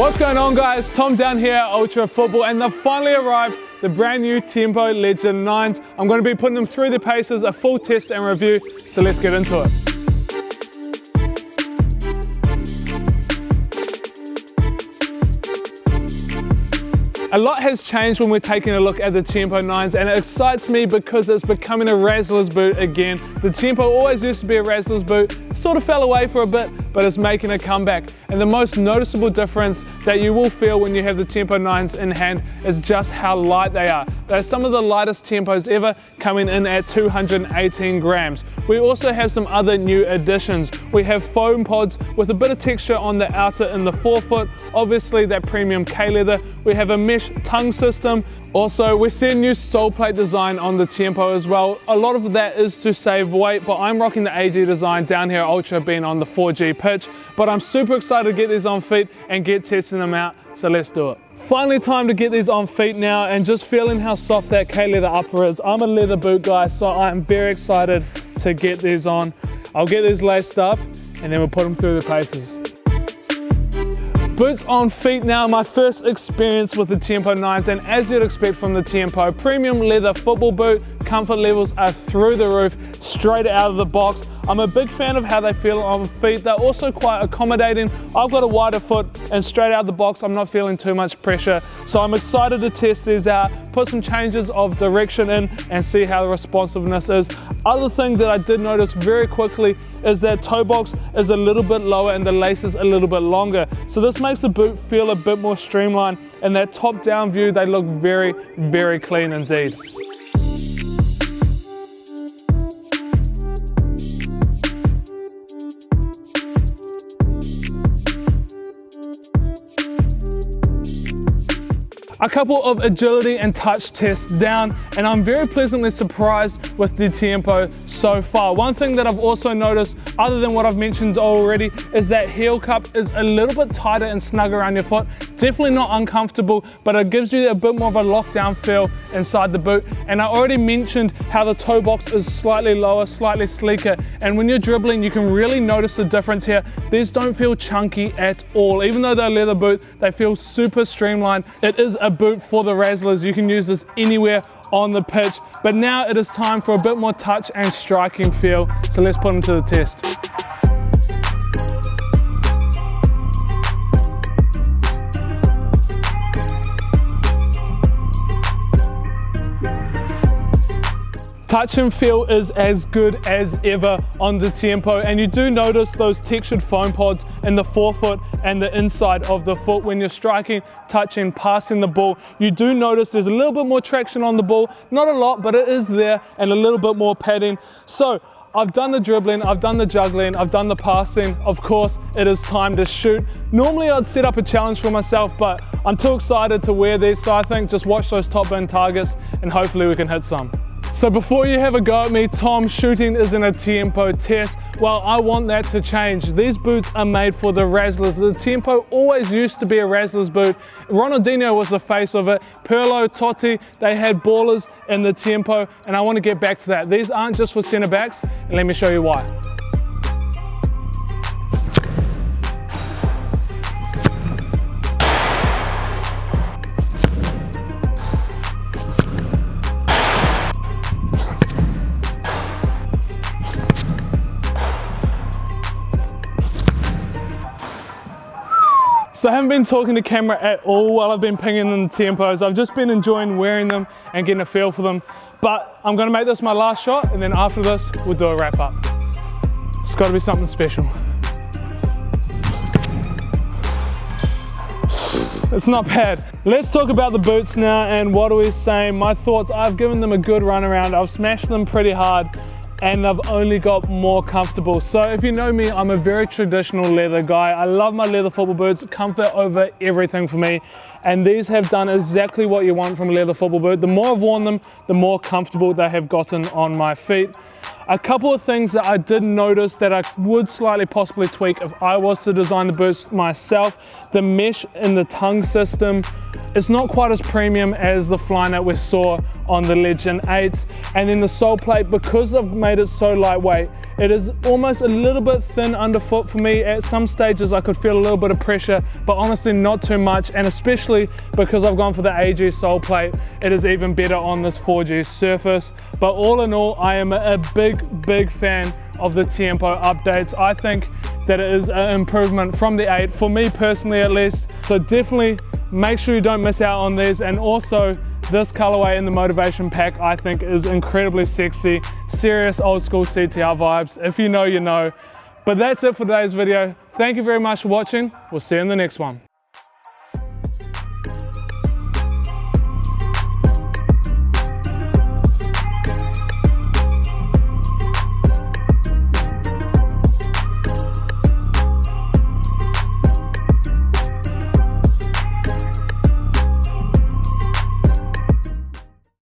What's going on, guys? Tom down here at Ultra Football, and they've finally arrived, the brand new Tiempo Legend IXs. I'm going to be putting them through the paces, a full test and review, so let's get into it. A lot has changed when we're taking a look at the Tiempo IXs, and it excites me because it's becoming a Razzler's boot again. The Tiempo always used to be a Razzler's boot, sort of fell away for a bit, but it's making a comeback. And the most noticeable difference that you will feel when you have the Tiempo IXs in hand is just how light they are. They're some of the lightest Tiempos ever, coming in at 218 grams. We also have some other new additions. We have foam pods with a bit of texture on the outer and the forefoot, obviously that premium K-leather. We have a mesh tongue system. Also, we're seeing new Soleplate design on the Tiempo as well. A lot of that is to save weight, but I'm rocking the AG design down here at Ultra, being on the 4G pitch. But I'm super excited to get these on feet and get testing them out, so let's do it. Finally time to get these on feet now, and just feeling how soft that K-leather upper is. I'm a leather boot guy, so I'm very excited to get these on. I'll get these laced up and then we'll put them through the paces. Boots on feet now, my first experience with the Tiempo IXs, and as you'd expect from the Tiempo, premium leather football boot, comfort levels are through the roof, straight out of the box. I'm a big fan of how they feel on feet. They're also quite accommodating. I've got a wider foot, and straight out of the box, I'm not feeling too much pressure. So I'm excited to test these out, put some changes of direction in, and see how the responsiveness is. Other thing that I did notice very quickly is that toe box is a little bit lower and the laces a little bit longer. So this makes the boot feel a bit more streamlined, and that top down view, they look very, very clean indeed. A couple of agility and touch tests down, and I'm very pleasantly surprised with the Tiempo so far. One thing that I've also noticed, other than what I've mentioned already, is that heel cup is a little bit tighter and snug around your foot. Definitely not uncomfortable, but it gives you a bit more of a lockdown feel inside the boot. And I already mentioned how the toe box is slightly lower, slightly sleeker, and when you're dribbling, you can really notice the difference here. These don't feel chunky at all. Even though they're a leather boot, they feel super streamlined. It is a boot for the Razzlers. You can use this anywhere on the pitch, but now it is time for a bit more touch and striking feel, so let's put them to the test. Touch and feel is as good as ever on the Tiempo, and you do notice those textured foam pods in the forefoot and the inside of the foot when you're striking, touching, passing the ball. You do notice there's a little bit more traction on the ball, not a lot, but it is there, and a little bit more padding. So I've done the dribbling, I've done the juggling, I've done the passing. Of course, it is time to shoot. Normally I'd set up a challenge for myself, but I'm too excited to wear these, so I think just watch those top bin targets and hopefully we can hit some. So before you have a go at me, Tom, shooting isn't a Tiempo test. Well, I want that to change. These boots are made for the Razzlers. The Tiempo always used to be a Razzlers boot. Ronaldinho was the face of it. Pirlo, Totti, they had ballers in the Tiempo, and I want to get back to that. These aren't just for centre backs, and let me show you why. So I haven't been talking to camera at all while I've been pinging in the Tiempos. I've just been enjoying wearing them and getting a feel for them. But I'm gonna make this my last shot, and then after this, we'll do a wrap up. It's gotta be something special. It's not bad. Let's talk about the boots now, and what are we saying? My thoughts, I've given them a good run around. I've smashed them pretty hard, and I've only got more comfortable. So if you know me, I'm a very traditional leather guy. I love my leather football boots, comfort over everything for me. And these have done exactly what you want from a leather football boot. The more I've worn them, the more comfortable they have gotten on my feet. A couple of things that I did notice that I would slightly possibly tweak if I was to design the boots myself. The mesh in the tongue system, it's not quite as premium as the Flyknit we saw on the Legend 8s. And then the sole plate, because I've made it so lightweight, It is almost a little bit thin underfoot for me. At some stages I could feel a little bit of pressure, but honestly not too much, and especially because I've gone for the AG sole plate, it is even better on this 4G surface. But all in all, I am a big fan of the Tiempo updates. I think that it is an improvement from the 8, for me personally at least. So definitely make sure you don't miss out on these. And also this colorway in the motivation pack I think is incredibly sexy, serious old school CTR vibes. If you know, you know. But that's it for today's video. Thank you very much for watching. We'll see you in the next one.